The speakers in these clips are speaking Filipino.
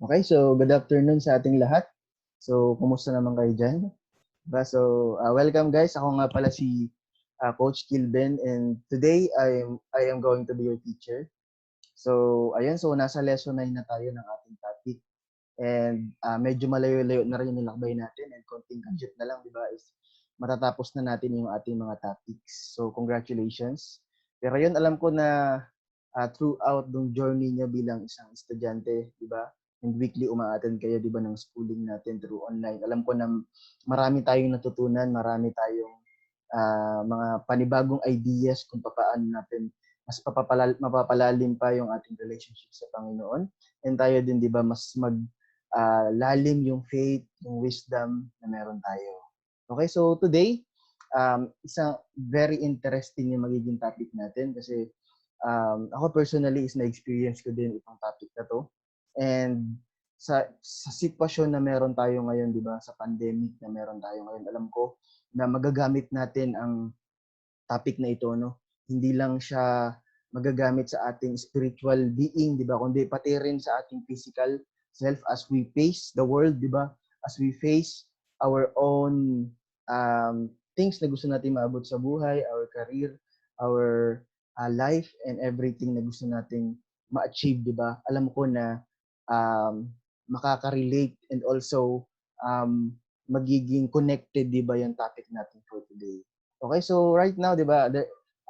Okay, so good afternoon sa ating lahat. So, kumusta naman kayo dyan? Welcome guys. Ako nga pala si Coach Kilben, and today I am going to be your teacher. So, ayun, so nasa lesson 9 na tayo ng ating topic. And medyo malayo-layo na rin yung nilakbay natin, and konting gadget na lang, di ba, is matatapos na natin yung ating mga topics. So, congratulations. Pero yun, alam ko na throughout yung journey niya bilang isang estudyante, di ba? And weekly uma-attend kayo, di ba, ng schooling natin through online. Alam ko na marami tayong natutunan, marami tayong mga panibagong ideas kung paano natin mas mapapalalim pa yung ating relationship sa Panginoon. And tayo din, di ba, mas lalim yung faith, yung wisdom na meron tayo. Okay, so today, isang very interesting yung magiging topic natin kasi ako personally is na-experience ko din itong topic na to. And sa sitwasyon na meron tayo ngayon, di ba, sa pandemic na meron tayo ngayon, alam ko na magagamit natin ang topic na ito, no? Hindi lang siya magagamit sa ating spiritual being, di ba, kundi pati rin sa ating physical self as we face the world, di ba? As we face our own things na gusto natin maabot sa buhay, our career, our life, and everything na gusto nating ma-achieve, di ba? Alam ko na makaka-relate and also magiging connected, di ba, yung topic natin for today. Okay, so right now, di ba,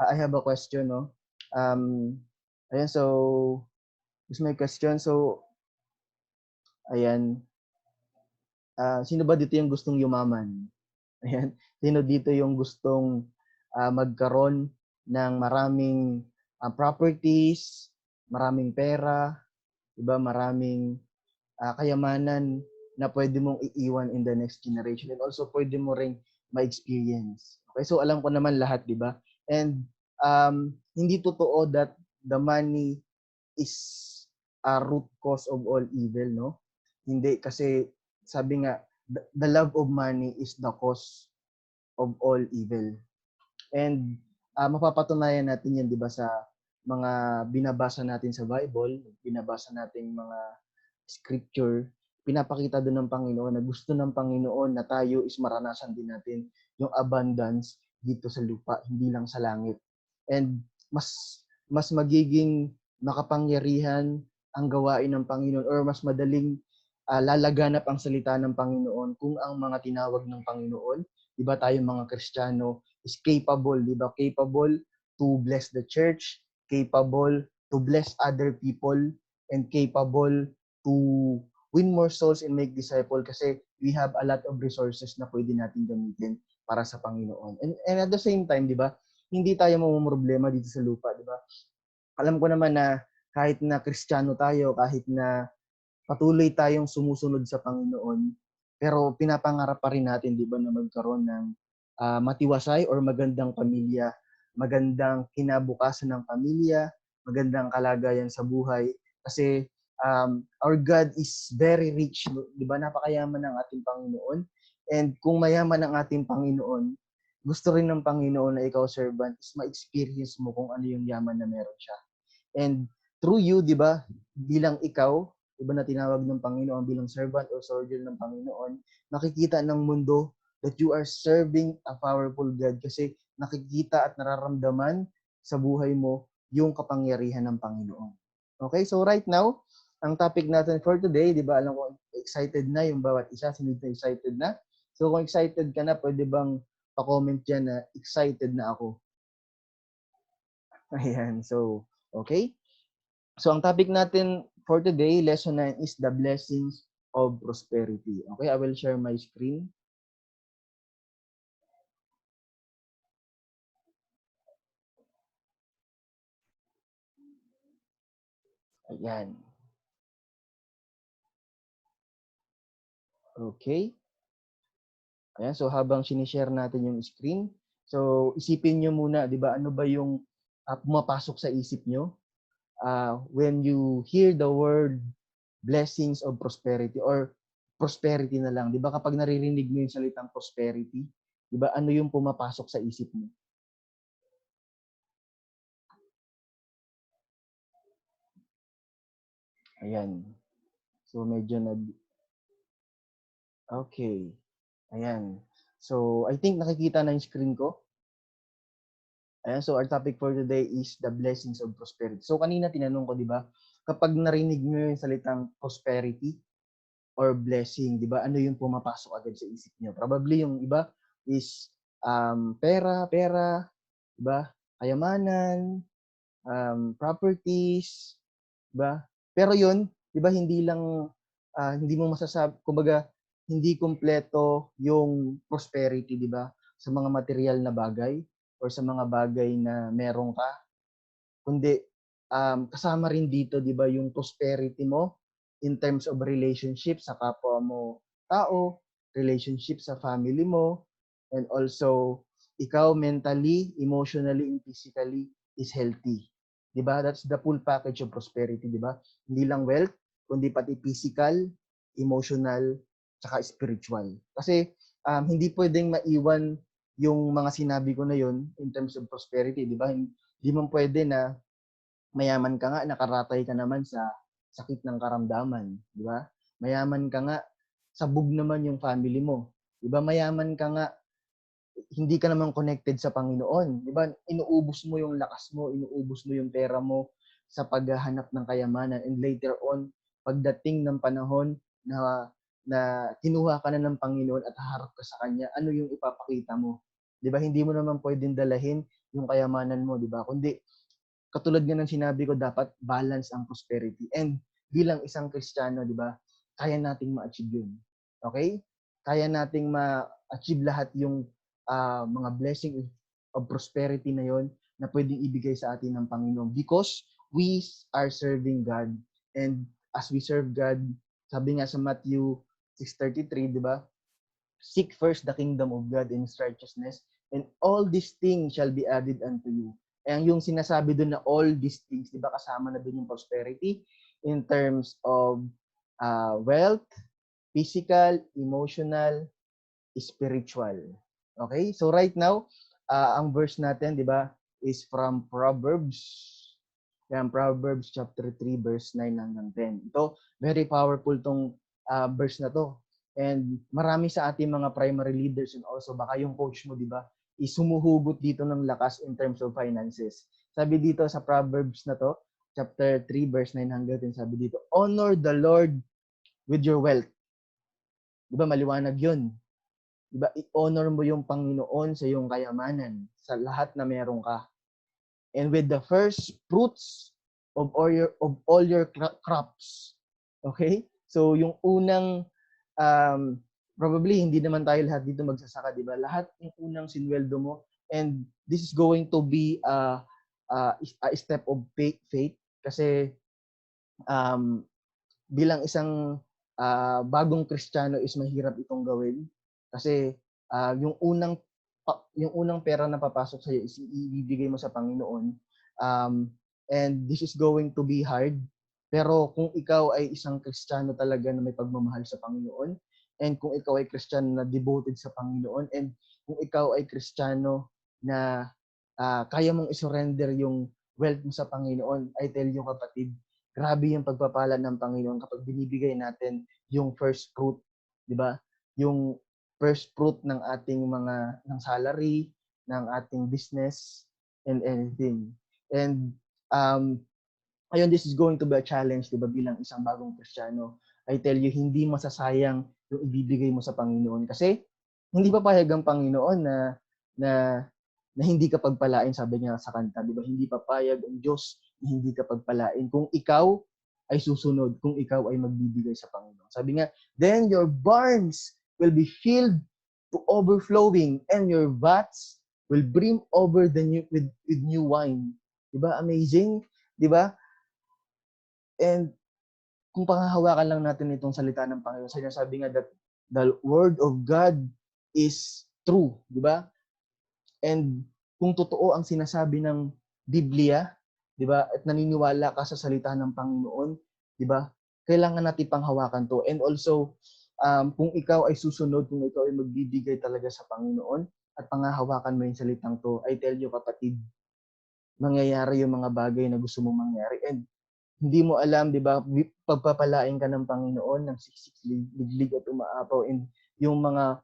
I have a question, no? Ayan, so, is my question. So, ayan, sino ba dito yung gustong yumaman? Ayan, sino dito yung gustong magkaroon ng maraming properties, maraming pera, diba, maraming kayamanan na pwede mong iiwan in the next generation, and also pwede mo ring ma-experience. Okay, so alam ko naman lahat, di ba? And hindi totoo that the money is a root cause of all evil, no? Hindi, kasi sabi nga, the love of money is the cause of all evil. And mapapatunayan natin yan, di ba, sa mga binabasa natin sa Bible, binabasa nating mga scripture, pinapakita doon ng Panginoon na gusto ng Panginoon na tayo is maranasan din natin yung abundance dito sa lupa, hindi lang sa langit. And mas magiging makapangyarihan ang gawain ng Panginoon, or mas madaling lalaganap ang salita ng Panginoon kung ang mga tinawag ng Panginoon, di ba, tayo mga Kristiyano is capable, di ba, capable to bless the church, capable to bless other people, and capable to win more souls and make disciple, kasi we have a lot of resources na pwede natin gamitin para sa Panginoon. And at the same time, di ba, hindi tayo mamumroblema dito sa lupa, di ba? Alam ko naman na kahit na Kristiyano tayo, kahit na patuloy tayong sumusunod sa Panginoon, pero pinapangarap pa rin natin, di ba, na magkaroon ng matiwasay or magandang pamilya, magandang kinabukasan ng pamilya, magandang kalagayan sa buhay. Kasi our God is very rich, di ba? Napakayaman ng ating Panginoon. And kung mayaman ang ating Panginoon, gusto rin ng Panginoon na ikaw, servant, is ma-experience mo kung ano yung yaman na meron siya. And through you, di ba, bilang ikaw, di ba, na tinawag ng Panginoon bilang servant or soldier ng Panginoon, nakikita ng mundo that you are serving a powerful God, kasi nakikita at nararamdaman sa buhay mo yung kapangyarihan ng Panginoon. Okay, so right now, ang topic natin for today, di ba, alam ko, excited na yung bawat isa, sinid na excited na. So kung excited ka na, pwede bang pa-comment dyan na excited na ako? Ayan, so, okay. So ang topic natin for today, lesson 9, is the blessings of prosperity. Okay, I will share my screen. Ayan. Okay. Ayan, so habang sinishare natin yung screen, so isipin nyo muna, di ba, ano ba yung pumapasok sa isip nyo when you hear the word blessings of prosperity, or prosperity na lang. Di ba, kapag naririnig mo yung salitang prosperity, di ba, ano yung pumapasok sa isip mo? Ayan. So, medyo okay. Ayan. So, I think nakikita na yung screen ko. Ayan, so our topic for today is the blessings of prosperity. So, kanina tinanong ko, di ba, kapag narinig nyo yung salitang prosperity or blessing, di ba, ano yung pumapasok agad sa isip nyo? Probably yung iba is pera, di ba, kayamanan, properties, 'di ba? Pero 'yun, 'di ba hindi mo masasabi, kumbaga hindi kumpleto yung prosperity, 'di ba? Sa mga material na bagay or sa mga bagay na meron ka, kundi kasama rin dito, 'di ba, yung prosperity mo in terms of relationship sa kapwa mo tao, relationship sa family mo, and also ikaw mentally, emotionally, and physically is healthy. 'Di ba? That's the full package of prosperity, 'di ba? Hindi lang wealth, kundi pati physical, emotional, tsaka spiritual. Kasi hindi pwedeng maiwan yung mga sinabi ko na yon in terms of prosperity, 'di ba? Hindi man pwede na mayaman ka nga, nakaratay ka naman sa sakit ng karamdaman, di ba? Mayaman ka nga, sabog naman yung family mo. Di ba? Mayaman ka nga, hindi ka naman connected sa Panginoon. Di ba? Inuubos mo yung lakas mo, inuubos mo yung pera mo sa paghahanap ng kayamanan. And later on, pagdating ng panahon na kinuha ka na ng Panginoon at haharap ka sa Kanya, ano yung ipapakita mo? Di ba? Hindi mo naman pwedeng dalahin yung kayamanan mo, di ba? Kundi katulad nga ng sinabi ko, dapat balance ang prosperity. And bilang isang Kristiyano, di ba, kaya nating ma-achieve yun. Okay? Kaya nating ma-achieve lahat yung mga blessing of prosperity na yon na pwedeng ibigay sa atin ng Panginoon because we are serving God. And as we serve God, sabi nga sa Matthew 6:33, di ba? Seek first the kingdom of God and His righteousness, and all these things shall be added unto you. And yung sinasabi doon na all these things, di ba kasama na doon yung prosperity in terms of wealth, physical, emotional, spiritual. Okay? So right now, ang verse natin, di ba, is from Proverbs. Yan, Proverbs chapter 3, verse 9 hanggang 10. Ito, very powerful tong verse na to. And marami sa ating mga primary leaders and also baka yung coach mo, di ba, is sumuhugot dito ng lakas in terms of finances. Sabi dito sa Proverbs na to, chapter 3, verse 9 hanggang 10, sabi dito, honor the Lord with your wealth. Di ba, maliwanag yun. Di ba, i-honor mo yung Panginoon sa iyong kayamanan, sa lahat na meron ka. And with the first fruits of all your crops. Okay? So yung unang probably hindi naman tayo lahat dito magsasaka, 'di ba? Lahat ng unang sinweldo mo, and this is going to be a step of faith kasi bilang isang bagong Kristiyano is mahirap itong gawin kasi yung unang pera na papasok sa iyo is ibibigay mo sa Panginoon, and this is going to be hard, pero kung ikaw ay isang Kristiyano talaga na may pagmamahal sa Panginoon, and kung ikaw ay Kristiyano na devoted sa Panginoon, and kung ikaw ay Kristiyano na kaya mong isurrender yung wealth mo sa Panginoon, I tell you kapatid, grabe yung pagpapala ng Panginoon kapag binibigay natin yung first fruit, 'di ba? Yung first fruit ng ating ng salary, ng ating business and anything. And ayun, this is going to be a challenge, 'di ba, bilang isang bagong Kristiyano. I tell you, hindi masasayang yung ibibigay mo sa Panginoon kasi hindi papayag ang Panginoon na na hindi ka pagpalain, sabi niya sa kanta, 'di ba? Hindi papayag ang Diyos na hindi ka pagpalain kung ikaw ay susunod, kung ikaw ay magbibigay sa Panginoon. Sabi nga, then your barns will be filled to overflowing and your vats will brim over with new wine. 'Di ba? Amazing, 'di ba? And kung panghahawakan lang natin itong salita ng Panginoon, sinasabi nga that the word of God is true, 'di ba? And kung totoo ang sinasabi ng Biblia, 'di ba? At naniniwala ka sa salita ng Panginoon, 'di ba? Kailangan natin panghawakan 'to. And also, kung ikaw ay susunod, kung ikaw ay magbibigay talaga sa Panginoon at panghahawakan mo 'yung salitang 'to, I tell you kapatid, mangyayari 'yung mga bagay na gusto mong mangyari. And hindi mo alam, di ba, pagpapalain ka ng Panginoon ng siksik, liglig at umaapaw, and yung mga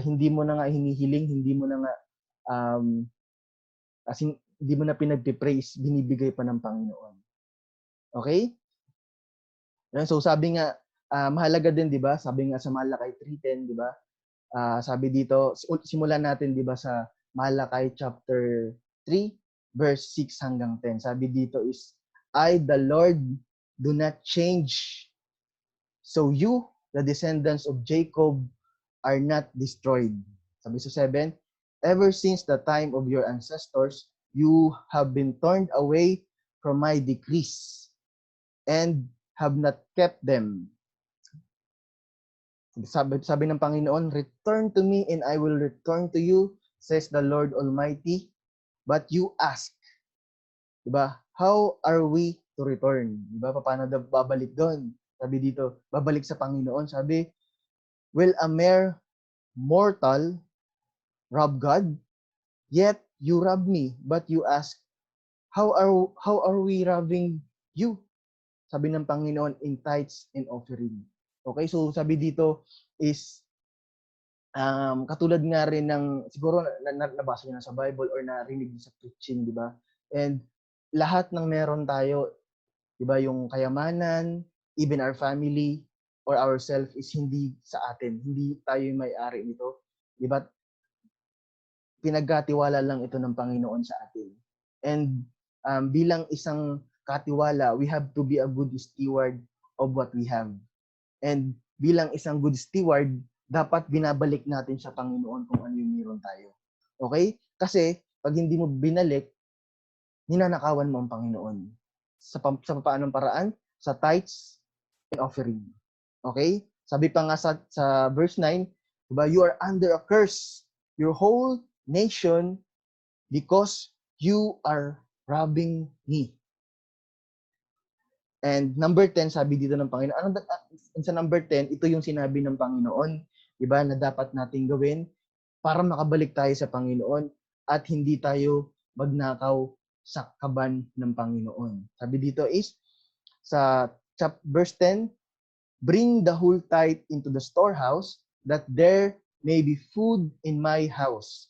hindi mo na nga hinihiling, hindi mo na nga hindi mo na pinagpipraise, binibigay pa ng Panginoon. Okay? So sabi nga, mahalaga din, di ba? Sabi nga sa Malakay 3:10, di ba? Sabi dito, simulan natin, di ba, sa Malakay chapter 3, verse 6 hanggang 10. Sabi dito is, I, the Lord, do not change. So you, the descendants of Jacob, are not destroyed. Sabi sa 7, ever since the time of your ancestors, you have been turned away from my decrees and have not kept them. Sabi ng Panginoon, return to me and I will return to you, says the Lord Almighty. But you ask, diba, how are we to return? Diba, paano babalik doon? Sabi dito, babalik sa Panginoon. Sabi, will a mere mortal rob God? Yet you rob me. But you ask, how are we robbing you? Sabi ng Panginoon, in tithes and offering. Okay, so sabi dito is, katulad nga rin ng, siguro nabasa niyo na sa Bible or narinig niyo sa preaching, di ba? And lahat ng meron tayo, di ba, yung kayamanan, even our family or ourselves is hindi sa atin. Hindi tayo yung may-ari nito. Di ba? Pinagkatiwala lang ito ng Panginoon sa atin. And bilang isang katiwala, we have to be a good steward of what we have. And bilang isang good steward, dapat binabalik natin sa Panginoon kung ano yung meron tayo. Okay? Kasi pag hindi mo binalik, ninanakawan mo ang Panginoon. Sa paanong paraan? Sa tithes and offering. Okay? Sabi pa nga sa verse 9, diba, you are under a curse, your whole nation, because you are robbing me. And number 10, sabi dito ng Panginoon, sa number 10, ito yung sinabi ng Panginoon, diba, na dapat nating gawin para makabalik tayo sa Panginoon at hindi tayo magnakaw sa kaban ng Panginoon. Sabi dito is, sa verse 10, bring the whole tithe into the storehouse, that there may be food in my house.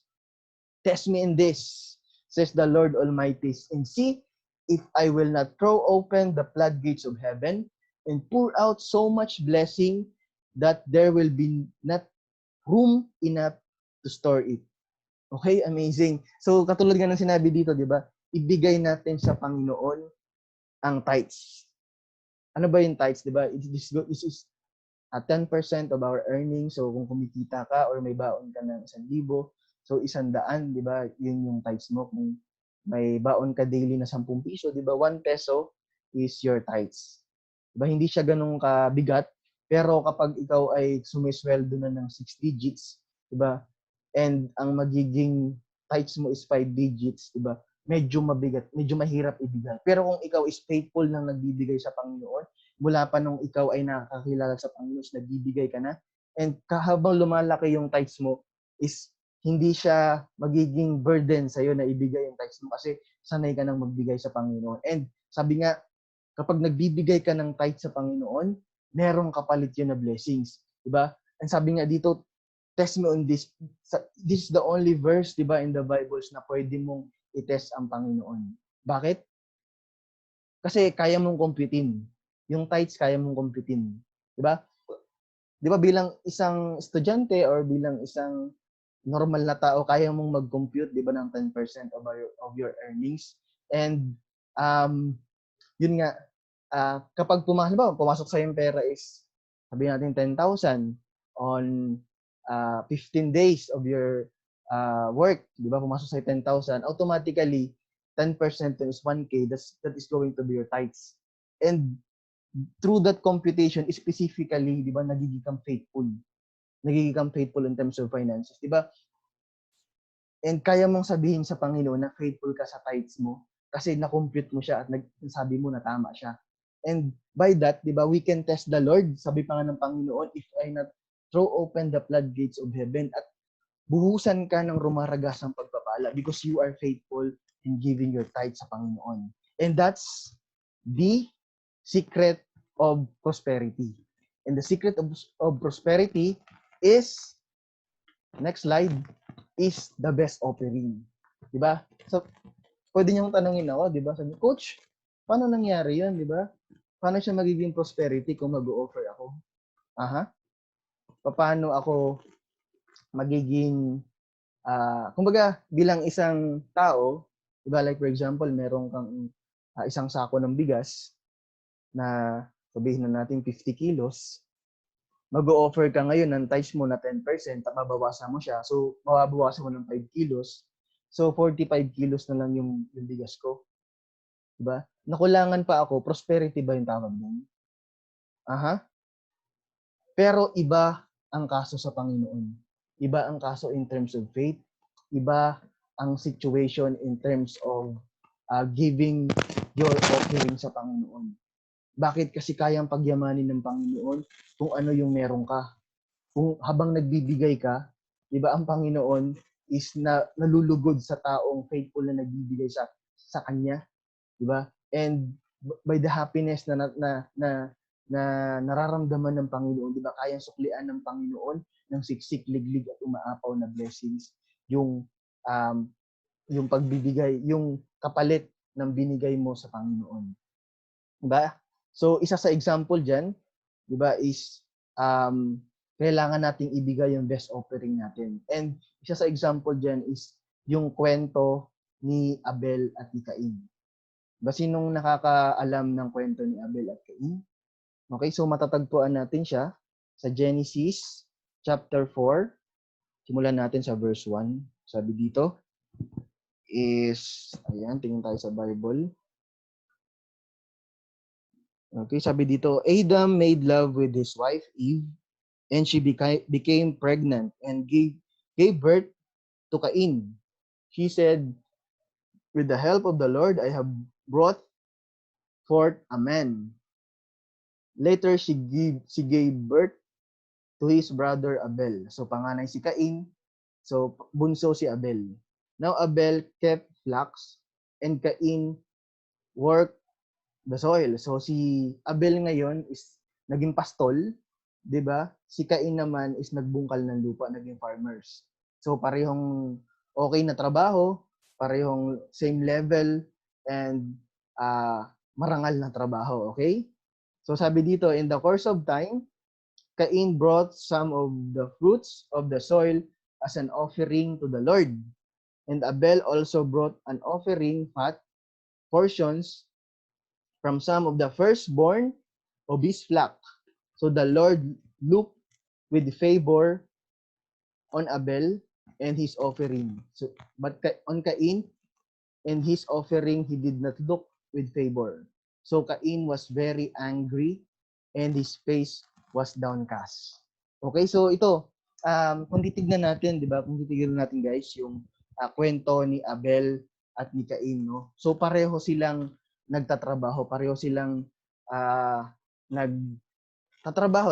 Test me in this, says the Lord Almighty, and see if I will not throw open the floodgates of heaven and pour out so much blessing that there will be not room enough to store it. Okay, amazing. So katulad nga ng sinabi dito, di ba? Ibigay natin sa Panginoon ang tithes. Ano ba yung tithes, di ba? This is 10% of our earnings. So kung kumikita ka or may baon ka ng 1,000, so 100, di ba? Yun yung tithes mo. Kung may baon ka daily na 10 piso, di ba? 1 peso is your tithes. Di ba? Hindi siya ganun kabigat. Pero kapag ikaw ay sumisweldo na ng 6 digits, di ba? And ang magiging tithes mo is 5 digits, di ba? Medyo mabigat, medyo mahirap ibigay. Pero kung ikaw is faithful nang nagbibigay sa Panginoon, mula pa nung ikaw ay nakakakilala sa Panginoon, nagbibigay ka na, and habang lumalaki yung tithes mo, is hindi siya magiging burden sa'yo na ibigay yung tithes mo kasi sanay ka nang magbigay sa Panginoon. And sabi nga, kapag nagbibigay ka ng tithes sa Panginoon, merong kapalit yun na blessings. Diba? And sabi nga dito, test me on this. This is the only verse, diba, in the Bibles na pwede mong i-test ang Panginoon. Bakit? Kasi kaya mong computein. Yung tithes kaya mong computein. Diba? Diba bilang isang estudyante or bilang isang normal na tao, kaya mong mag-compute, di ba, ng 10% of your earnings. And, yun nga, kapag pumasok sa yung pera is, sabihin natin 10,000 on 15 days of your work, di ba, pumasok sa 10,000, automatically, 10% is 1K, that is going to be your tithes. And through that computation, specifically, di ba, nagiging faithful in terms of finances, di ba? And kaya mong sabihin sa Panginoon na faithful ka sa tithes mo kasi na-compute mo siya at sabi mo na tama siya. And by that, di ba, we can test the Lord. Sabi pa nga ng Panginoon, if I not throw open the floodgates of heaven, at buhusan ka ng rumaragasang pagpapala because you are faithful in giving your tithes sa Panginoon. And that's the secret of prosperity. And the secret of prosperity is, next slide, is the best offering. Diba? So, pwede niyong tanungin ako, diba? Sabi, Coach, paano nangyari yun, diba? Paano siya magiging prosperity kung mag-o-offer ako? Aha. Paano ako magiging, kumbaga, bilang isang tao, diba, like for example, meron kang isang sako ng bigas na sabihin na natin 50 kilos, mag-o-offer ka ngayon ng tithes mo na 10%, mababawasan mo siya. So, mababawasan mo ng 5 kilos. So, 45 kilos na lang yung bigas ko. Diba? Nakulangan pa ako, prosperity ba yung tawag doon? Aha. Pero iba ang kaso sa Panginoon. Iba ang kaso in terms of faith. Iba ang situation in terms of giving your offering sa Panginoon. Bakit? Kasi kayang pagyamanin ng Panginoon kung ano yung meron ka. Kung habang nagbibigay ka, di ba ang Panginoon is nalulugod sa taong faithful na nagbibigay sa Kanya. Di ba? And by the happiness na nararamdaman ng Panginoon, di ba kayang suklian ng Panginoon ng siksik, liglig at umaapaw na blessings yung pagbibigay, yung kapalit ng binigay mo sa Panginoon. Di ba? So, isa sa example dyan, di ba, is kailangan nating ibigay yung best offering natin. And isa sa example dyan is yung kwento ni Abel at ni Cain. Diba, sinong nakakaalam ng kwento ni Abel at Cain? Okay, so matatagpuan natin siya sa Genesis chapter 4. Simulan natin sa verse 1. Sabi dito is, ayan, tingin tayo sa Bible. Okay, sabi dito, Adam made love with his wife Eve, and she became pregnant and gave birth to Cain. She said, with the help of the Lord, I have brought forth a man. Later, she gave birth to his brother Abel. So, panganay si Cain. So, bunso si Abel. Now, Abel kept flocks and Cain worked the soil. So, si Abel ngayon is naging pastol, di ba? Si Cain naman is nagbungkal ng lupa, naging farmers. So, parehong okay na trabaho, parehong same level, and marangal na trabaho, okay? So, sabi dito, in the course of time, Cain brought some of the fruits of the soil as an offering to the Lord. And Abel also brought an offering, fat portions from some of the firstborn of his flock. So the Lord looked with favor on Abel and his offering. So, but on Cain and his offering, he did not look with favor. So Cain was very angry and his face was downcast. Okay, so ito, kung titignan natin, di ba, kung titignan natin guys, yung kwento ni Abel at ni Cain, no? So pareho silang nagtatrabaho, pareho silang nagtatrabaho,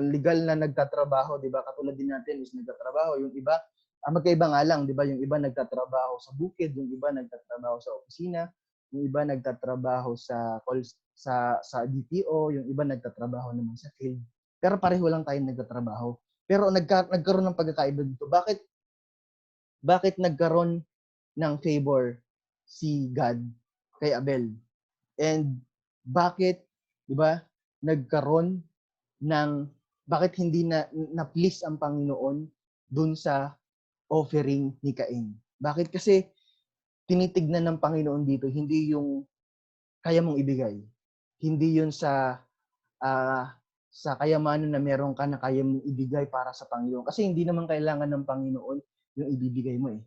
legal na nagtatrabaho, 'di ba? Katulad din natin is nagtatrabaho, yung iba magkaiba nga lang, 'di ba? Yung iba nagtatrabaho sa bukid, yung iba nagtatrabaho sa opisina, yung iba nagtatrabaho sa DPO, yung iba nagtatrabaho naman sa field. Pero pareho lang tayong nagtatrabaho. Pero nagkaroon ng pagkakaiba dito. Bakit nagkaroon ng favor si God kay Abel? And bakit, 'di ba, nagkaroon ng bakit hindi na-please ang Panginoon dun sa offering ni Cain? Bakit? Kasi tinitignan ng Panginoon dito hindi yung kaya mong ibigay. Hindi yun sa kayamanan na meron ka na kaya mong ibigay para sa Panginoon. Kasi hindi naman kailangan ng Panginoon yung ibibigay mo eh.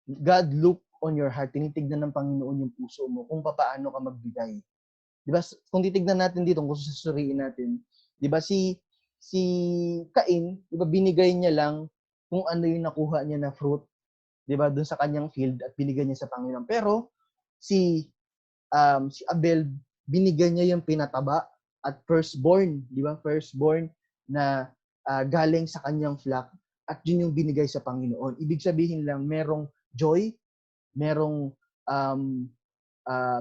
God look on your heart. Tinitignan ng Panginoon yung puso mo kung paano ka magbigay. Di ba? Kung titignan natin dito, kung susuriin natin, di ba si Cain, di ba binigay niya lang kung ano yung nakuha niya na fruit, di ba, doon sa kanyang field at binigay niya sa Panginoon. Pero si Abel, binigay niya yung pinataba at firstborn, di ba? Firstborn na galing sa kanyang flock at yun yung binigay sa Panginoon. Ibig sabihin lang merong joy, merong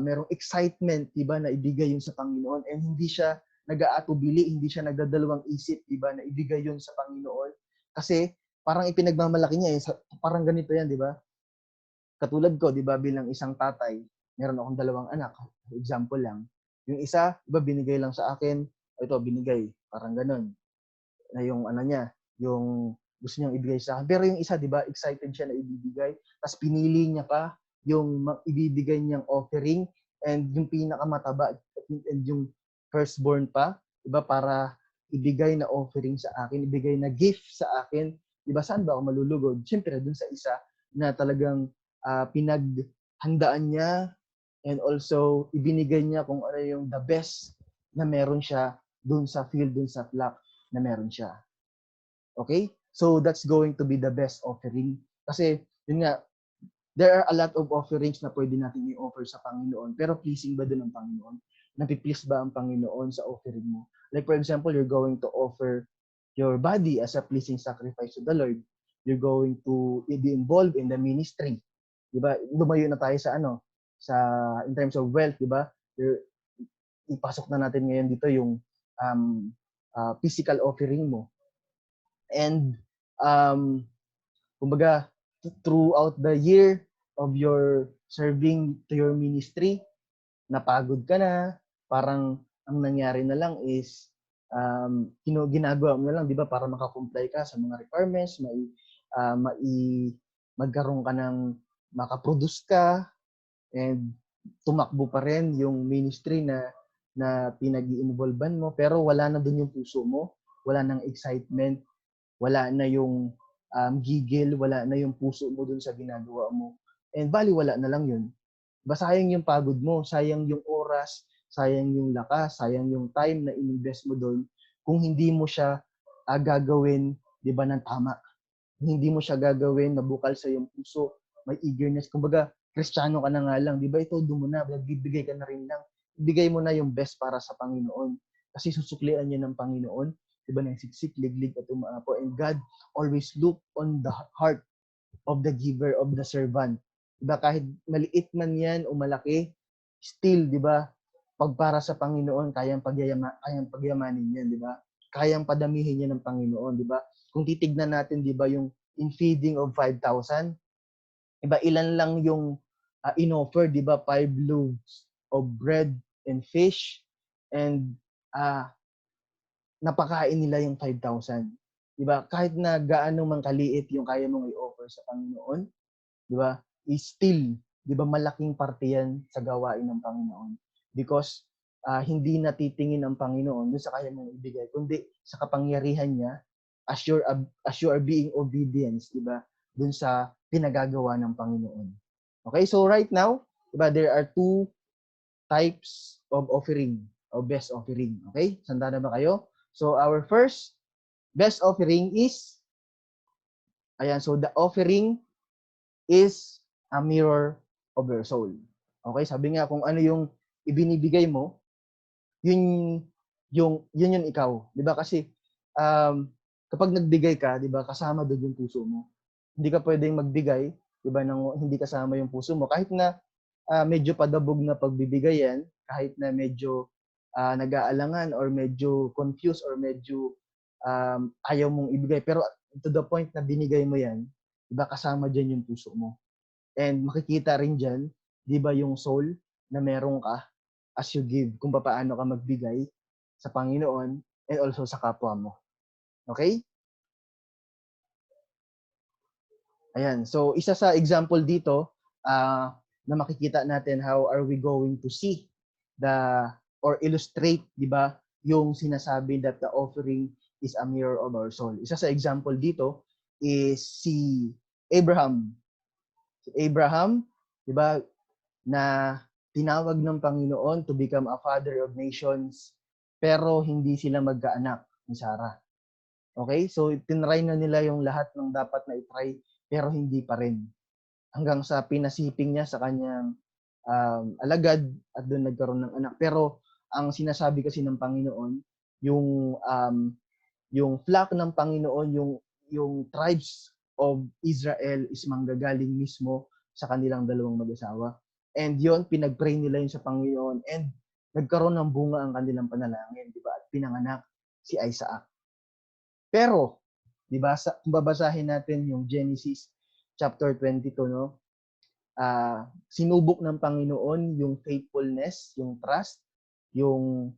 merong excitement, 'di ba, na ibigay yun sa Panginoon, and hindi siya nag-aatubili, hindi siya nagdadalawang isip, 'di ba, na ibigay yun sa Panginoon. Kasi parang ipinagmamalaki niya parang ganito yan, 'di ba? Katulad ko, 'di ba, bilang isang tatay, meron akong 2 anak. Example lang. Yung isa, 'di ba, binigay lang sa akin, ito binigay, parang gano'n. Na yung ano niya, yung gusto niyang ibigay sa akin. Pero yung isa, 'di ba, excited siya na ibibigay. Tapos pinili niya pa yung ibibigay niyang offering, and yung pinakamataba, and yung firstborn pa, 'di ba, para ibigay na offering sa akin, ibigay na gift sa akin. 'Di ba, saan ba ako malulugod? Siyempre dun sa isa na talagang pinaghandaan niya, and also ibinigay niya kung ano yung the best na meron siya dun sa field, dun sa flock na meron siya. Okay? So that's going to be the best offering. Kasi, yun nga, there are a lot of offerings na pwede natin i-offer sa Panginoon. Pero pleasing ba doon ang Panginoon? Napiplease ba ang Panginoon sa offering mo? Like for example, you're going to offer your body as a pleasing sacrifice to the Lord. You're going to be involved in the ministry. Diba? Lumayo na tayo sa in terms of wealth, diba? Ipasok na natin ngayon dito yung physical offering mo. And kumbaga, throughout the year of your serving to your ministry, napagod ka na, parang ang nangyari na lang is ginagawa mo na lang, 'di ba, para makakomply ka sa mga requirements, magkaroon ka ng makaproduce ka, and tumakbo pa rin yung ministry na pinag-i-involvean mo, pero wala na doon yung puso mo, wala nang excitement, wala na yung gigil, wala na yung puso mo dun sa ginagawa mo. And baliwala na lang yun. Sayang yung pagod mo, sayang yung oras, sayang yung lakas, sayang yung time na ininvest mo doon kung hindi mo siya gagawin, 'di ba, ng tama. Hindi mo siya gagawin na bukal sa iyong puso, may eagerness. Kumbaga, Kristiyano ka na nga lang, 'di ba? Ito do mo na, nagbibigay ka na rin lang. Ibigay mo na yung best para sa Panginoon. Kasi susuklian niya ng Panginoon, 'di ba, ng siksik, liglig at umaapo. And God always look on the heart of the giver, of the servant. 'Di ba, kahit maliit man 'yan o malaki, still, 'di ba, pag para sa Panginoon, kayang pagyamanin 'yan, 'di ba? Kayang padamihin 'yan ng Panginoon, 'di ba? Kung titignan natin, 'di ba, yung in feeding of 5,000, 'di ba, ilan lang yung inoffer, 'di ba? 5 loaves of bread and fish, and napakain nila yung 5,000. 'Di ba? Kahit na gaano man kaliit yung kaya mong i-offer sa Panginoon, 'di ba? Is still, 'di ba, malaking parte 'yan sa gawain ng Panginoon. Because hindi natitingin ang Panginoon doon sa kaya mong ibigay, kundi sa kapangyarihan niya as you are being obedience, 'di ba? Doon sa pinagagawa ng Panginoon. Okay? So right now, 'di ba, there are 2 types of offering or best offering. Okay? Sanda na ba kayo? So our first best offering is, so the offering is a mirror of your soul. Okay? Sabi nga, kung ano yung ibinibigay mo, yun yung ikaw. 'Di ba? Kasi kapag nagbigay ka, 'di ba, kasama doon yung puso mo. Hindi ka pwedeng magbigay, 'di ba, nang hindi kasama yung puso mo. Kahit na medyo padabog na pagbibigay yan, kahit na medyo nag-aalangan or medyo confused or medyo ayaw mong ibigay, pero to the point na binigay mo yan, 'di ba, kasama diyan yung puso mo. And makikita rin diyan, 'di ba, yung soul na meron ka as you give, kung paano ka magbigay sa Panginoon and also sa kapwa mo. Okay? Ayan. So, isa sa example dito na makikita natin how are we going to see or illustrate, 'di ba, yung sinasabi that the offering is a mirror of our soul. Isa sa example dito is si Abraham. Si Abraham, 'di ba, na tinawag ng Panginoon to become a father of nations, pero hindi sila magkaanak ni Sarah. Okay? So, tinry na nila yung lahat ng dapat na itry, pero hindi pa rin. Hanggang sa pinasiping niya sa kanyang alagad at doon nagkaroon ng anak. Pero ang sinasabi kasi ng Panginoon, yung flock ng Panginoon, yung tribes of Israel is manggagaling mismo sa kanilang dalawang mag-asawa. And yon pinag-pray nila yun sa Panginoon. And nagkaroon ng bunga ang kanilang panalangin, di ba? At pinanganak si Isaac. Pero, di ba, kung babasahin natin yung Genesis chapter 22, no? Sinubok ng Panginoon yung faithfulness, yung trust, yung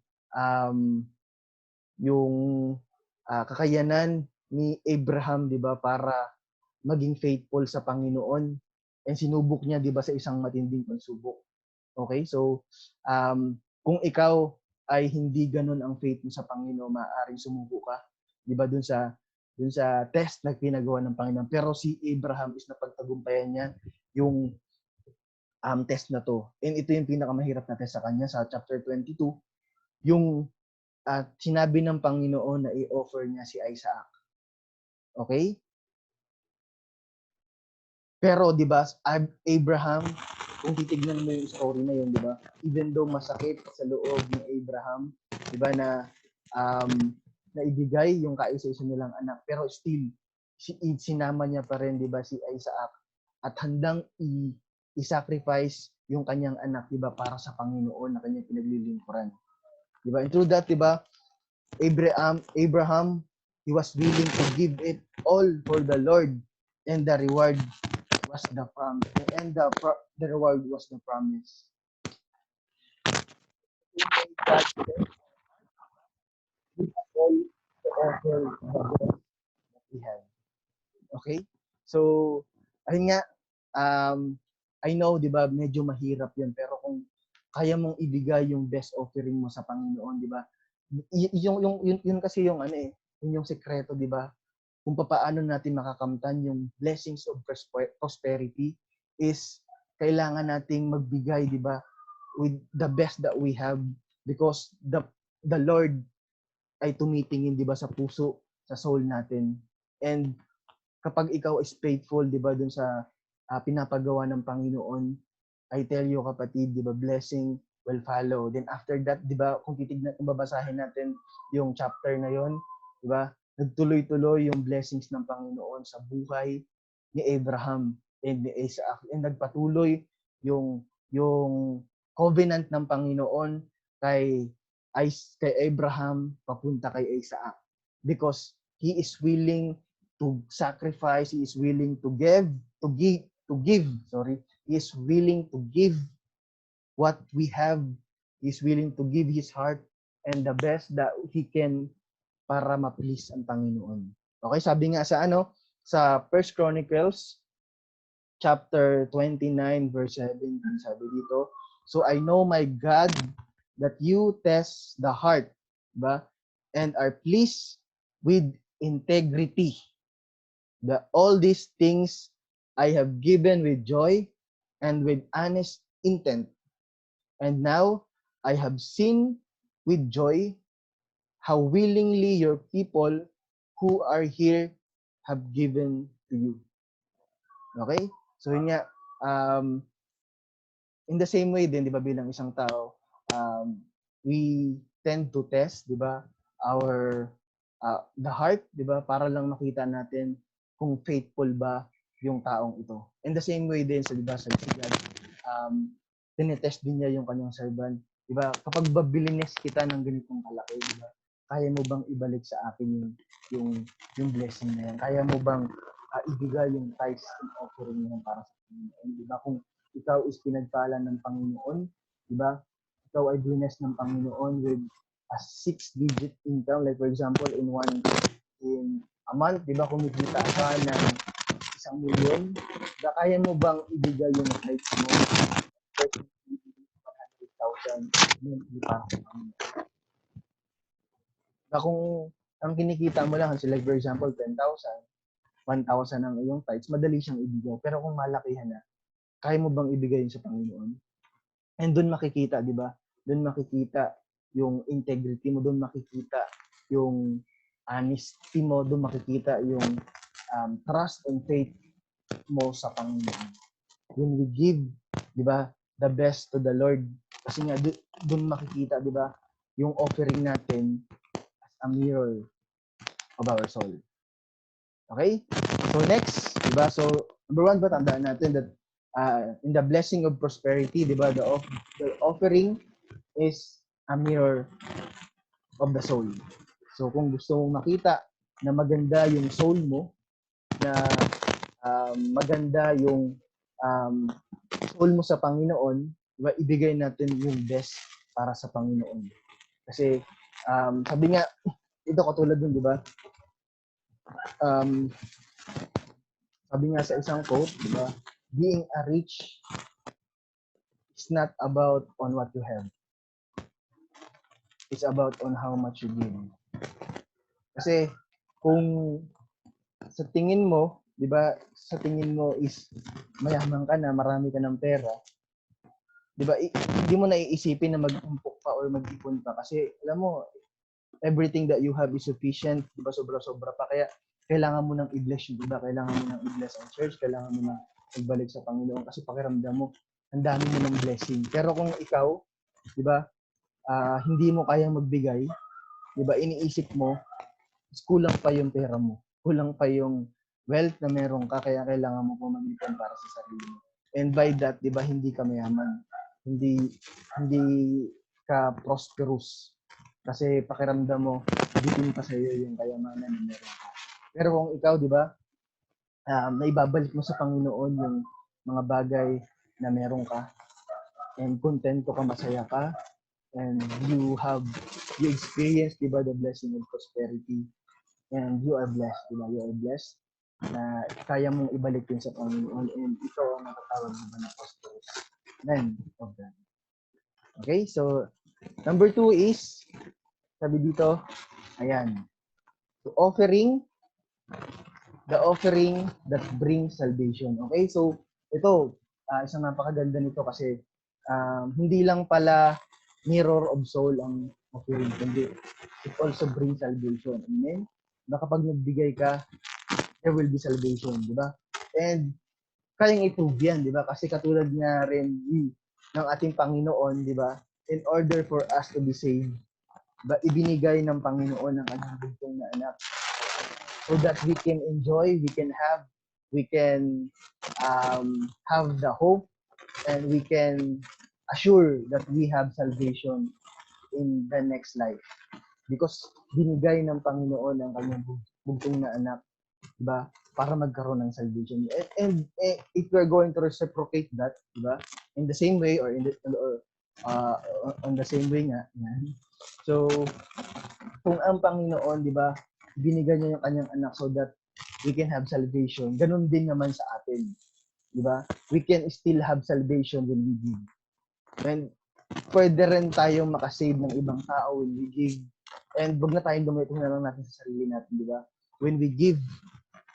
kakayanan ni Abraham, 'di ba, para maging faithful sa Panginoon. And sinubok niya, 'di ba, sa isang matinding pagsubok. Okay? So, kung ikaw ay hindi ganun ang faith mo sa Panginoon, maaaring sumuko ka, 'di ba, dun sa test na pinagawa ng Panginoon. Pero si Abraham is napagtagumpayan niya yung test na to. And ito yung pinakamahirap na test sa kanya sa chapter 22, yung sinabi ng Panginoon na i-offer niya si Isaac. Okay? Pero 'di ba, Abraham, kung titignan mo yung story na yun, 'di ba? Even though masakit sa loob ni Abraham, 'di ba, na na ibigay yung kaisa-isa nilang anak, pero still sinama niya pa rin, 'di ba, si Isaac at handang i-sacrifice yung kanyang anak, 'di ba, para sa Panginoon na kanyang pinaglilingkuran. 'Di ba? And through that, 'di ba, Abraham, he was willing to give it all for the Lord, and the reward was the promise, and the reward was the promise. God all to offer the best that we have. Okay? So, ayun nga, I know, di ba, medyo mahirap yan, pero kung kaya mong ibigay yung best offering mo sa Panginoon, di ba? Yun kasi yung yun yung sekreto, di ba? Kung paano natin makakamtan yung blessings of prosperity is kailangan nating magbigay, di ba, with the best that we have, because the Lord ay tumitingin, di ba, sa puso, sa soul natin. And kapag ikaw is faithful, di ba, dun sa pinapagawa ng Panginoon, I tell you, kapatid, di ba, blessing will follow. Then after that, di ba, kung babasahin natin yung chapter na yon, di ba, nagtuloy-tuloy yung blessings ng Panginoon sa buhay ni Abraham and ni Isaac. And nagpatuloy yung covenant ng Panginoon kay Abraham papunta kay Isaac, because he is willing to sacrifice, he is willing to give, he is willing to give what we have, he is willing to give his heart and the best that he can para ma-please ang Panginoon. Okay, sabi nga sa sa 1 Chronicles chapter 29 verse 17, sabi dito, so I know, my God, that you test the heart, ba? And are pleased with integrity. All these things I have given with joy and with honest intent. And now I have seen with joy how willingly your people who are here have given to you. Okay? So yun nga, in the same way din, di ba, bilang isang tao, we tend to test, di ba, the heart, di ba, para lang makita natin kung faithful ba yung taong ito. In the same way din, di ba, sa God, tinetest din niya yung kanyang servant. Di ba, kapag babilines kita ng ganitong kalaki, di ba, kaya mo bang ibalik sa akin yung blessing na yan? Kaya mo bang ibigay yung tithes and offering mo para sa Panginoon? Di ba, kung ikaw is pinagpala ng Panginoon, di ba? Ikaw ay blessed ng Panginoon with a 6-digit income, like for example, in a month, di ba, kumikita ka ng 1,000,000, diba, kaya mo bang ibigay yung tithes mo 100,000 monthly para sa Panginoon? Diba, kung ang kinikita mo lang, like for example, 10,000, 1,000 ang iyong tithes, madali siyang ibigay. Pero kung malakihan na, kaya mo bang ibigay sa Panginoon? And doon makikita, di ba? Doon makikita yung integrity mo, doon makikita yung honesty mo, doon makikita yung trust and faith mo sa Panginoon. When we give, di ba, the best to the Lord, kasi nga doon makikita, di ba, yung offering natin as a mirror of our soul. Okay? So next, di ba? So number 1 ba, tandaan natin that in the blessing of prosperity, di ba? The offering is a mirror of the soul. So kung gusto mong makita na maganda yung soul mo, na maganda yung soul mo sa Panginoon, diba, ibigay natin yung best para sa Panginoon. Kasi sabi nga, ito katulad dun, di ba? Sabi nga sa isang quote, di ba? Being a rich is not about on what you have. It's about on how much you give. Kasi kung sa tingin mo, 'di ba, sa tingin mo is mayaman ka na, marami ka ng pera, 'di ba? Hindi mo naiisipin na mag-impok pa or mag-ipon pa kasi alam mo everything that you have is sufficient, 'di ba? Sobra-sobra pa kaya kailangan mo nang i-bless yung iba, kailangan mo nang i-bless ang church, kailangan mo nang magbalik sa Panginoon kasi pakiramdam mo ang dami mo ng blessing. Pero kung ikaw, 'di ba, hindi mo kayang magbigay, 'di ba? Iniisip mo kulang pa yung pera mo. Kulang pa yung wealth na meron ka, kaya kailangan mo pumag-ipon para sa sarili mo. And by that, di ba, hindi ka mayaman. Hindi ka prosperous. Kasi pakiramdam mo, bitin pa sa iyo yung kayamanan na meron ka. Pero kung ikaw, di ba, naibabalik mo sa Panginoon yung mga bagay na meron ka, and kontento ka, masaya ka, and you experience, di ba, the blessing of prosperity, and you are blessed, di ba? You are blessed na kaya mong ibalik yun sa Panginoon, and ikaw ang natatawag, di ba, na prosperous man of God. Okay, so number 2 is, sabi dito, ayan, the offering that brings salvation. Okay, so ito, isang napakaganda nito kasi hindi lang pala mirror of soul ang offering, kundi it also brings salvation. Amen? Na kapag nagbigay ka, there will be salvation, di ba? And kayang i-prove yan, di ba? Kasi katulad nga rin ng ating Panginoon, di ba? In order for us to be saved, ba ibinigay ng Panginoon ang kanyang bugtong na anak so that we can enjoy, we can have the hope, and we can assure that we have salvation in the next life. Because binigay ng Panginoon ang kanyang bugtong na anak, diba? Para magkaroon ng salvation. And if we're going to reciprocate that, diba? In the same way or on the same way nga. Yan. So, kung ang Panginoon, diba, binigay niya yung kanyang anak so that we can have salvation, ganun din naman sa atin. Diba? We can still have salvation when we give. And pwede rin tayong makasave ng ibang tao when we give. And wag na tayong dumito na lang natin sa sarili natin, di ba? When we give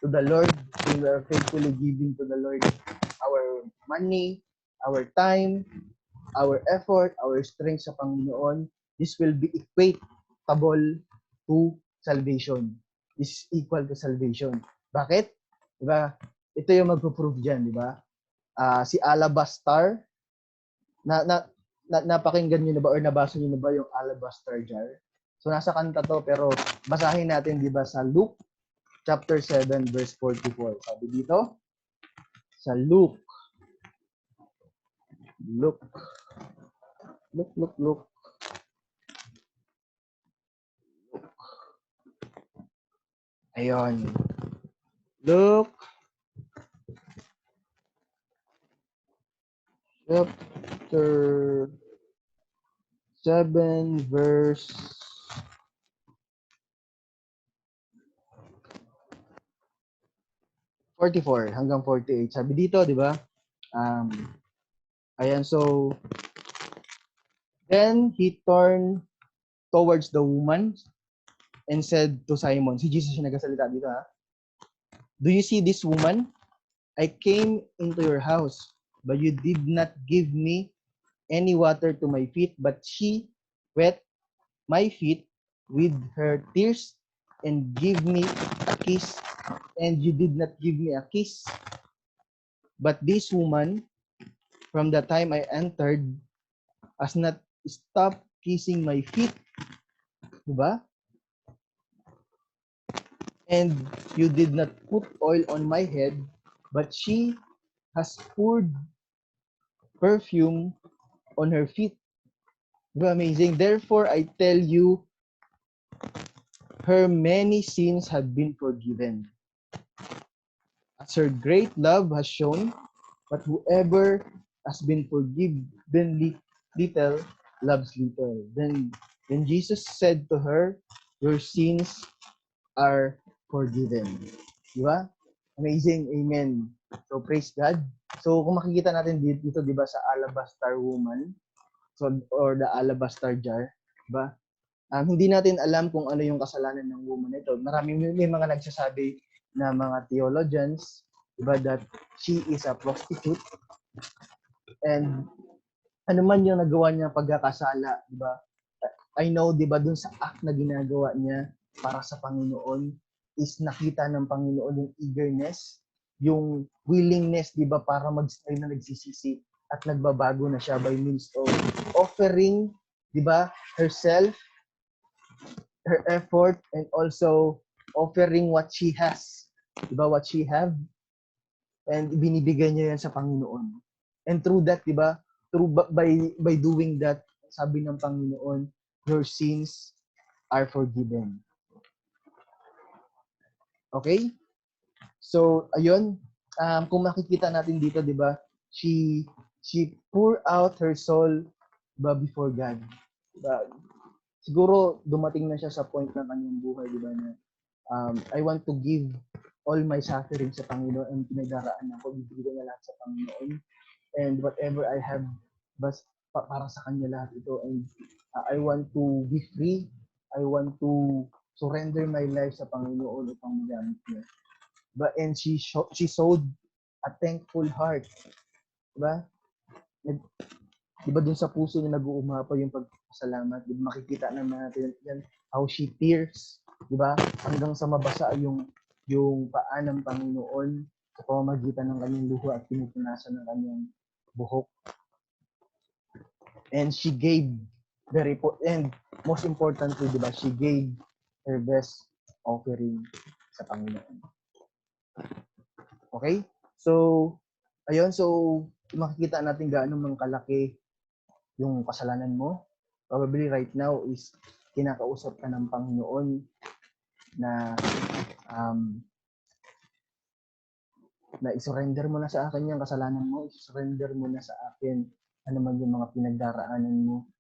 to the Lord, when we are faithfully giving to the Lord our money, our time, our effort, our strength sa Panginoon, this will be equatable to salvation. Is equal to salvation. Bakit? Di ba? Ito yung magpo-prove dyan, di ba? Si Alabaster, napakinggan niyo na ba or nabasa niyo na ba yung alabaster jar? So nasa kanta to pero basahin natin, di ba, sa Luke chapter 7 verse 44. Sabi dito sa Luke. Ayun. Luke chapter 7 verse 44 hanggang 48. Sabi dito, di ba? Ayan, so then he turned towards the woman and said to Simon, si Jesus yung nagsasalita dito, ha? Do you see this woman? I came into your house, but you did not give me any water to my feet, but she wet my feet with her tears and give me a kiss, and you did not give me a kiss. But this woman, from the time I entered, has not stopped kissing my feet. Diba? And you did not put oil on my head, but she has poured perfume on her feet. Diba amazing? Therefore, I tell you, her many sins have been forgiven, as her great love has shown. But whoever has been forgiven little loves little. Then Jesus said to her, your sins are forgiven. Di ba? Amazing. Amen. So, praise God. So, kung makikita natin dito, di ba, sa alabaster woman, so, or the alabaster jar, di ba? Hindi natin alam kung ano yung kasalanan ng woman ito. May mga nagsasabi na mga theologians, di ba, that she is a prostitute. And ano man yung nagawa niya pagkakasala, di ba? I know, di ba, dun sa act na ginagawa niya para sa Panginoon is nakita ng Panginoon yung eagerness, yung willingness, di ba, para mag-stay na nagsisisi at nagbabago na siya by means of offering, di ba, herself, her effort, and also offering what she has, di ba, what she have, and binibigay niya yan sa Panginoon. And through that, di ba, by doing that, sabi ng Panginoon, your sins are forgiven. Okay? So, ayun, kung makikita natin dito, di ba, she pour out her soul, diba, before God. Diba? Siguro dumating na siya sa point ng kanyang buhay, di ba, na I want to give all my suffering sa Panginoon and pinagdaraan ako, bibigyan na lahat sa Panginoon. And whatever I have, para sa Kanya lahat ito. And I want to be free. I want to surrender my life sa Panginoon upang magamit niya. And she showed a thankful heart. Diba? Diba dun sa puso niya nag-uumapa yung pagpasalamat. Diba makikita naman natin yan, how she tears. Diba? Hanggang sa mabasa yung paa ng Panginoon sa pamamagitan ng kanyang luha at pinupunasan ng kanyang buhok. And she gave and most importantly, diba, she gave her best offering sa Panginoon. Okay? So, ayun, so makikita natin gaano mang kalaki yung kasalanan mo. Probably right now is kinakausap ka ng Panginoon na na isurrender mo na sa akin yung kasalanan mo, isurrender mo na sa akin ano man yung mga pinagdaraanan mo.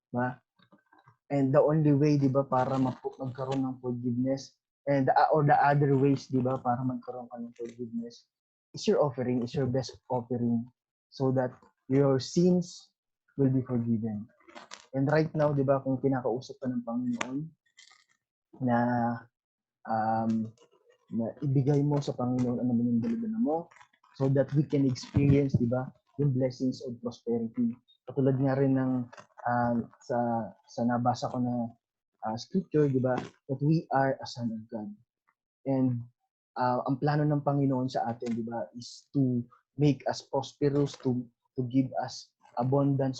Diba? And the only way, di ba, para magkaroon ng forgiveness and or the other ways, di ba, para magkaroon ka ng forgiveness is your offering, is your best offering so that your sins will be forgiven. And right now, di ba, kung kinakausap ka ng Panginoon na na ibigay mo sa Panginoon ano man yung dalagana mo so that we can experience, di ba, yung blessings of prosperity. Katulad nga rin ng sa nabasa ko na scripture, di ba, that we are a son of God. And ang plano ng Panginoon sa atin, di ba, is to make us prosperous, to give us abundant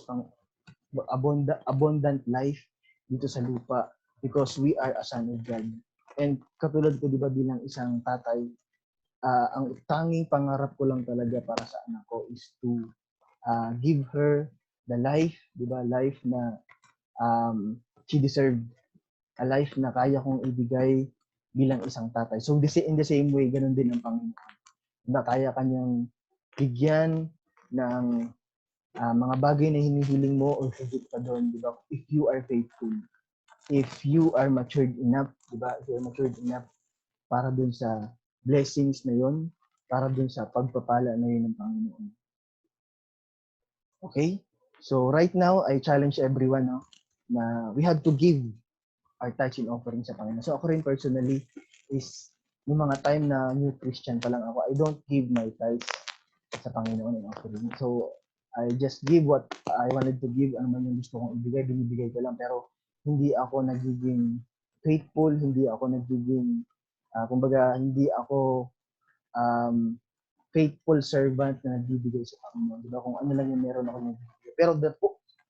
life dito sa lupa because we are a son of God. And katulad ko, di ba, bilang isang tatay, ang tanging pangarap ko lang talaga para sa anak ko is to give her the life, di ba, life na she deserved, a life na kaya kong ibigay bilang isang tatay. So in the same way, ganun din ang Panginoon. Na kaya kanyang bigyan ng mga bagay na hinihiling mo or higit pa doon, di ba? If you are faithful, if you are matured enough, di ba? If you are matured enough para doon sa blessings na yon, para doon sa pagpapala na yun ng Panginoon. Okay? So right now, I challenge everyone na we have to give our tithes and offering sa Panginoon. So ako rin personally is yung mga time na new Christian pa lang ako, I don't give my tithes sa Panginoon and offering. So I just give what I wanted to give, ano man yung gusto kong ibigay, binibigay ko lang. Pero hindi ako nagiging faithful, hindi ako nagiging, kumbaga, hindi ako faithful servant na nagbibigay sa Panginoon. Diba? Kung ano lang yung meron ako nagbibigay. Pero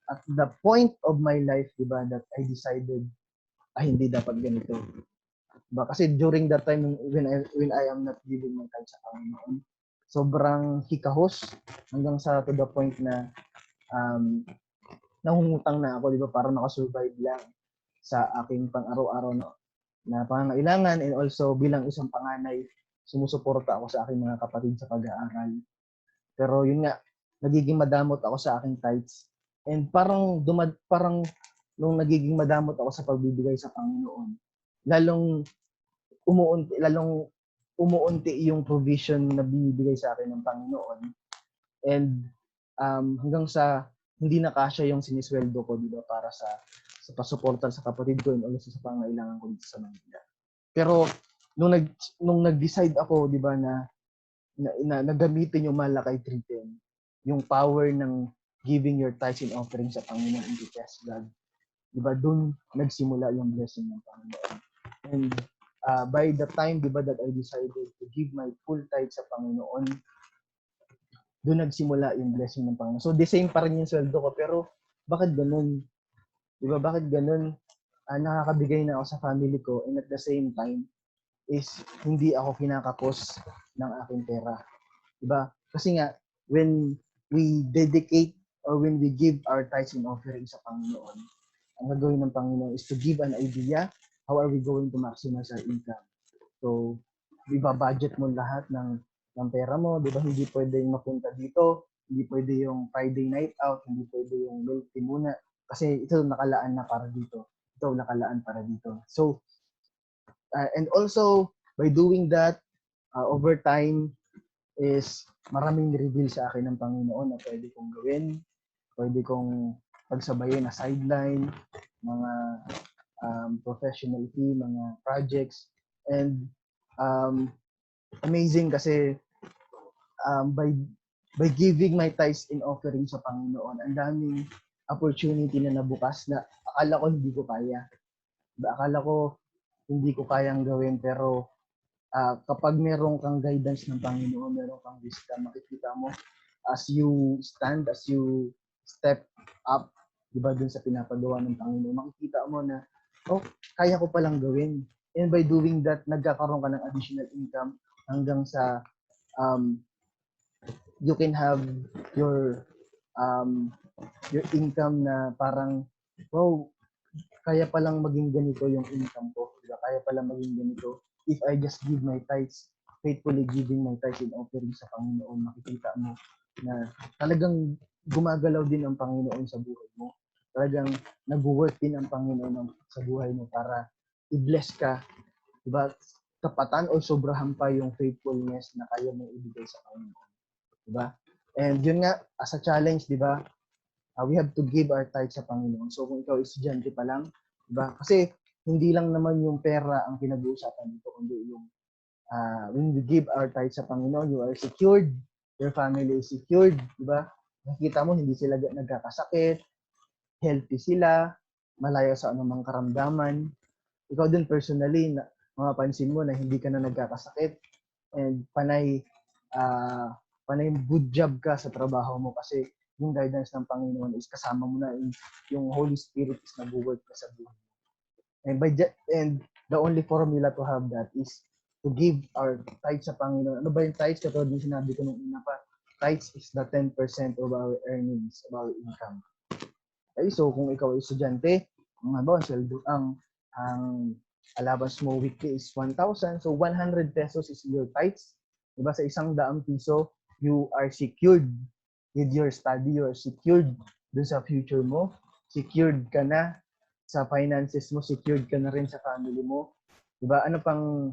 at the point of my life, diba, that I decided, hindi dapat ganito. Diba? Kasi during that time, when I am not giving my time sa Panginoon, sobrang hikahos hanggang sa to the point na nangungutang na ako, di ba, para makasurvive lang sa aking pang-araw-araw na pangangailangan, and also bilang isang panganay, sumusuporta ako sa aking mga kapatid sa pag-aaral. Pero yun nga, nagiging madamot ako sa aking tithes. And parang nung nagiging madamot ako sa pagbibigay sa Panginoon, lalong umuunti yung provision na binibigay sa akin ng Panginoon. And hanggang sa hindi na kasya yung sinisweldo ko, di ba, para sa pasuporta sa kapatid ko and also sa pangailangan ko dito sa Manila. Pero nung nag-decide ako, di ba, na gamitin yung Malakay 3:10, yung power ng giving your tithes and offering sa Panginoon into God's God. Di ba, doon nagsimula yung blessing ng Panginoon. And by the time, di ba, that I decided to give my full tithe sa Panginoon, doon nagsimula yung blessing ng Panginoon. So, the same pa rin yung sweldo ko, pero bakit ganun? Di ba, bakit ganun? Nakakabigay na ako sa family ko, and at the same time, is hindi ako kinakapos ng aking pera. Diba? Kasi nga, when we dedicate or when we give our tithes and offering sa Panginoon, ang gagawin ng Panginoon is to give an idea how are we going to maximize our income. So, budget mo lahat ng pera mo, di ba? Hindi pwedeng mapunta dito, hindi pwede yung Friday night out, hindi pwede yung milk tea muna, kasi ito nakalaan na para dito. Ito nakalaan para dito. So, and also, by doing that, over time, is maraming reveal sa akin ng Panginoon na pwede kong gawin, pwede kong pagsabayin na sideline, mga professional fee, mga projects, and amazing kasi by giving my tithes in offering sa Panginoon, ang daming opportunity na nabukas na akala ko hindi ko kaya. Akala ko hindi ko kayang gawin, pero kapag meron kang guidance ng Panginoon, meron kang wisdom, makikita mo as you stand, as you step up, di ba, dun sa pinapagawa ng Panginoon, makikita mo na, kaya ko palang gawin. And by doing that, nagkakaroon ka ng additional income hanggang sa you can have your income na parang, wow, kaya palang maging ganito yung income ko. Diba? Kaya palang maging ganito if I just give my tithes, faithfully giving my tithes and offering sa Panginoon. Makikita mo na talagang gumagalaw din ang Panginoon sa buhay mo. Talagang nag-work din ang Panginoon sa buhay mo para i-bless ka. Diba? Tapatan o sobrahan pa yung faithfulness na kaya mong ibigay sa Panginoon. Diba? And yun nga, as a challenge, diba, we have to give our tithes sa Panginoon. So kung ikaw estudyante pa lang, diba? Kasi hindi lang naman yung pera ang pinag-uusapan dito, kundi yung when we give our tithes sa Panginoon, you are secured, your family is secured, diba? Nakikita mo, hindi sila nagkakasakit, healthy sila, malayo sa anumang karamdaman. Ikaw din personally, mapapansin mo na hindi ka na nagkakasakit, and panay good job ka sa trabaho mo kasi yung guidance ng Panginoon is kasama mo na, yung Holy Spirit is nag-work ka sa buhay. And the only formula to have that is to give our tithes sa Panginoon. Ano ba yung tithes? Katulad yung sinabi ko nung una pa, tithes is the 10% of our earnings, of our income. Okay, so kung ikaw ay estudyante, ang allowance mo weekly is 1,000, so 100 pesos is your tithes. Diba, sa 100 piso, you are secured with your study, you are secured dun sa future mo, secured ka na sa finances mo, secured ka na rin sa family mo. Diba, ano pang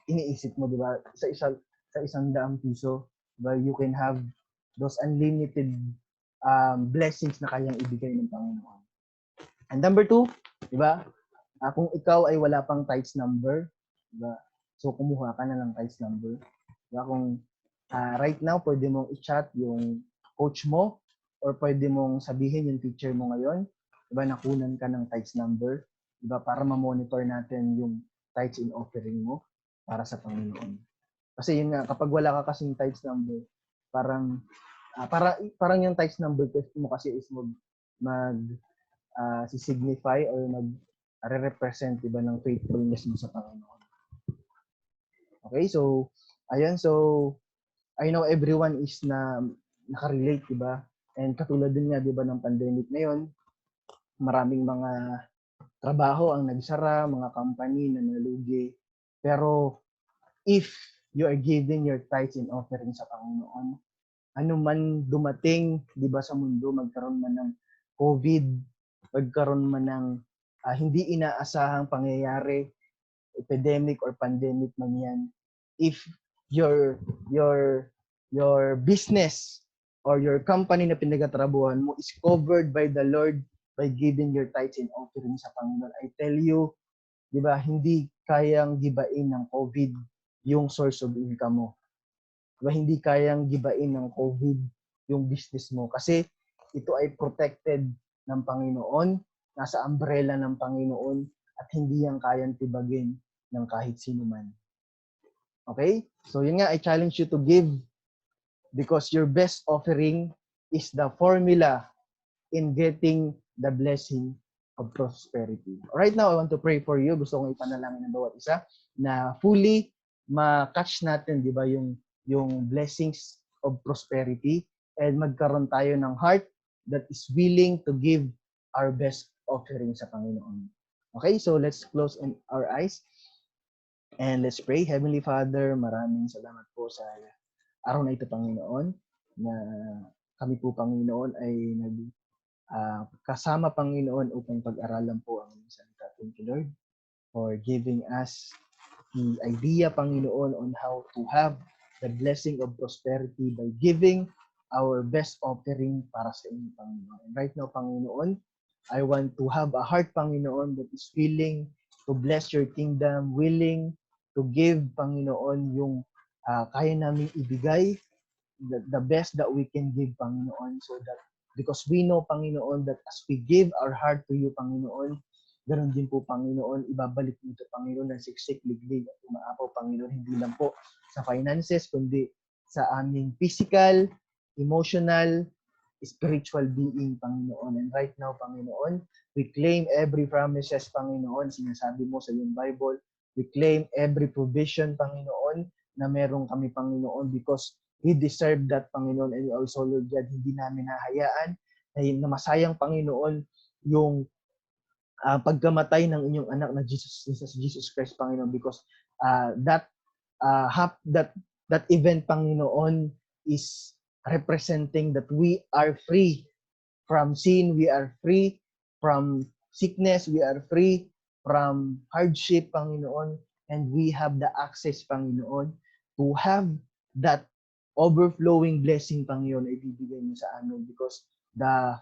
iniisip mo, diba? Sa 100 piso, diba, you can have those unlimited blessings na kayang ibigay ng Panginoon. And number 2, diba, kung ikaw ay wala pang tithes number, diba, so kumuha ka na ng tithes number. Diba, kung right now, pwede mong i-chat yung coach mo or pwede mong sabihin yung teacher mo ngayon, diba, nakunan ka ng tithes number, diba, para ma-monitor natin yung tithes in offering mo para sa Panginoon. Kasi yun nga, kapag wala ka kasing tithes number, parang yung tithes number mo kasi is si-signify or mag-represent, diba, ng faithfulness mo sa Panginoon. Okay, so, ayan, so, I know everyone is nakarelate, di ba? And katulad din nga, di ba, ng pandemic ngayon, maraming mga trabaho ang nagsara, mga company na nalugi. Pero if you are giving your tithes and offering sa Panginoon, ano man dumating, di ba, sa mundo, magkaroon man ng COVID, magkaroon man ng hindi inaasahang pangyayari, epidemic or pandemic man yan, if your your your business or your company na pinagtatrabuhan mo is covered by the Lord by giving your tithes and offering sa Panginoon, I tell you, di ba, hindi kayang gibain ng COVID yung source of income mo. Di ba, hindi kayang gibain ng COVID yung business mo kasi ito ay protected ng Panginoon, nasa umbrella ng Panginoon, at hindi yan kayang tibagin ng kahit sino man. Okay? So yun nga, I challenge you to give because your best offering is the formula in getting the blessing of prosperity. Right now, I want to pray for you. Gusto kong ipanalangin ng bawat isa na fully ma-catch natin, di ba, yung blessings of prosperity and magkaroon tayo ng heart that is willing to give our best offering sa Panginoon. Okay, so let's close our eyes and let's pray. Heavenly Father, maraming salamat po sa araw na ito, Panginoon, na kami po, Panginoon, ay kasama, Panginoon, upang pag-aralan po ang inyong salita. Thank you, Lord, for giving us the idea, Panginoon, on how to have the blessing of prosperity by giving our best offering para sa inyo, Panginoon. And right now, Panginoon, I want to have a heart, Panginoon, that is willing to bless your kingdom, willing to give, Panginoon, yung kaya namin ibigay, the best that we can give, Panginoon, so that because we know, Panginoon, that as we give our heart to you, Panginoon, ganoon din po, Panginoon, ibabalik nito, Panginoon, ng siksik, liglig at umaapaw, Panginoon, hindi lang po sa finances, kundi sa aming physical, emotional, spiritual being, Panginoon. And right now, Panginoon, we claim every promises, Panginoon, sinasabi mo sa iyong Bible. We claim every provision, Panginoon, na meron kami, Panginoon, because we deserve that, Panginoon, and also, Lord God, hindi namin hahayaan na masayang, Panginoon, yung pagkamatay ng inyong anak na Jesus Christ, Panginoon, because that event, Panginoon, is representing that we are free from sin, we are free from sickness, we are free from hardship, Panginoon, and we have the access, Panginoon, to have that overflowing blessing, Panginoon, na ibibigay mo sa amin because the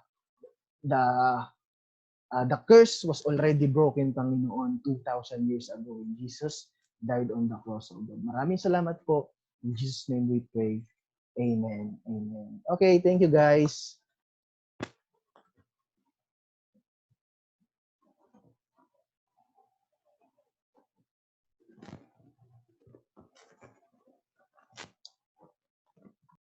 curse was already broken, Panginoon, 2,000 years ago when Jesus died on the cross of God. Maraming salamat po. In Jesus' name we pray. Amen. Amen. Okay, thank you guys.